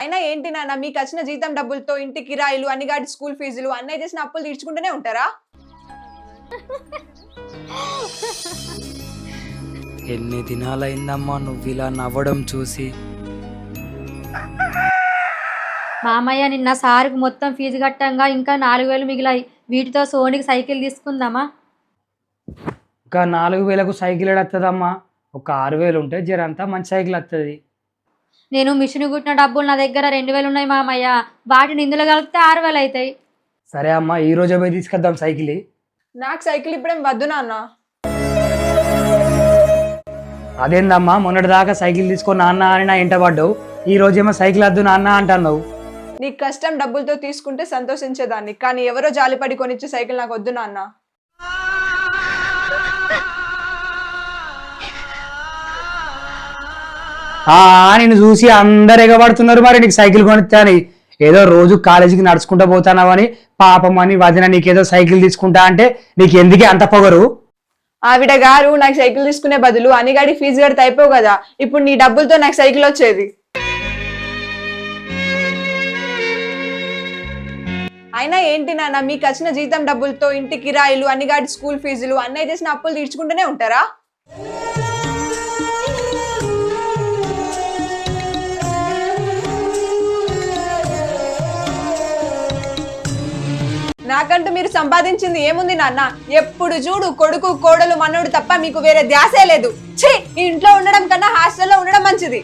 అయినా ఏంటి నాన్న మీకు వచ్చిన జీతం డబ్బులతో ఇంటి కిరాయిలు అన్నిగాడి స్కూల్ ఫీజులు అన్నయ్య చేసిన అప్పులు తీర్చుకుంటూనే ఉంటారా? ఎన్ని దినాలైందమ్మా నువ్వు ఇలా నవ్వడం చూసి. మామయ్య నిన్న సారుకు మొత్తం ఫీజు కట్టంగా ఇంకా 4000 మిగిలాయి. వీటితో సోనికి సైకిల్ తీసుకుందామా? ఇంకా 4000కు సైకిల్ వస్తుందమ్మా. ఒక 6000 ఉంటే జరంతా మంచి సైకిల్ వస్తుంది. నేను మిషన్ కుట్టిన డబ్బులు నా దగ్గర 2000 ఉన్నాయి మామయ్య. వాటిని ఇందులో కలిపితే 6000 అవుతాయి. సరే అమ్మా, ఈ రోజే పోయి తీసుకొద్దాం సైకిల్. నాకు సైకిల్ ఇప్పుడేం వద్దు నాన్న. అదేందమ్మా, మొన్నటిదాకా సైకిల్ తీసుకొని నాన్న అని నా ఇంట పడ్డావు, ఈ రోజేమో సైకిల్ వద్దు నాన్న అంటున్నావు. నీకు కష్టం డబ్బులతో తీసుకుంటే సంతోషించేదాన్ని, కానీ ఎవరో జాలిపడి కొనిచ్చే సైకిల్ నాకు వద్దు నాన్న. నిన్ను చూసి అందరు ఎగబడుతున్నారు, మరి నీకు సైకిల్ కొనిస్తా అని. ఏదో రోజు కాలేజీకి నడుచుకుంటూ పోతానావని పాపం అని వదిన నీకేదో సైకిల్ తీసుకుంటా అంటే నీకు ఎందుకే అంత పొగరు? ఆవిడ గారు నాకు సైకిల్ తీసుకునే బదులు అనిగాడి ఫీజు కడితే అయిపోవు కదా, ఇప్పుడు నీ డబ్బులతో నాకు సైకిల్ వచ్చేది. అయినా ఏంటి నాన్న మీకు వచ్చిన జీతం డబ్బులతో ఇంటి కిరాయిలు అన్నిగాడి స్కూల్ ఫీజులు అన్నయ్య చేసిన అప్పులు తీర్చుకుంటూనే ఉంటారా? నాకంటూ మీరు సంపాదించింది ఏముంది నాన్న? ఎప్పుడు చూడు కొడుకు కోడలు మనోడు తప్ప మీకు వేరే ధ్యాసే లేదు. ఛీ, ఇంట్లో ఉండడం కన్నా హాస్టల్లో ఉండడం మంచిది.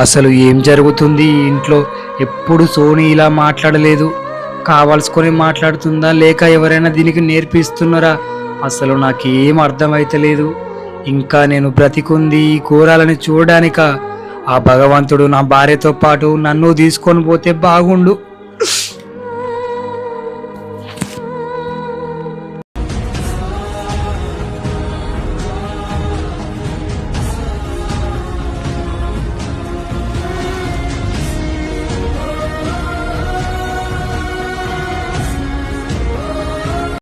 అసలు ఏం జరుగుతుంది ఈ ఇంట్లో? ఎప్పుడు సోని ఇలా మాట్లాడలేదు. కావాల్సుకొని మాట్లాడుతుందా లేక ఎవరైనా దీనికి నేర్పిస్తున్నారా? అసలు నాకేం అర్థమైతలేదు. ఇంకా నేను బ్రతికుంది ఈ ఘోరాలని చూడడానిక? ఆ భగవంతుడు నా భార్యతో పాటు నన్ను తీసుకొని పోతే బాగుండు.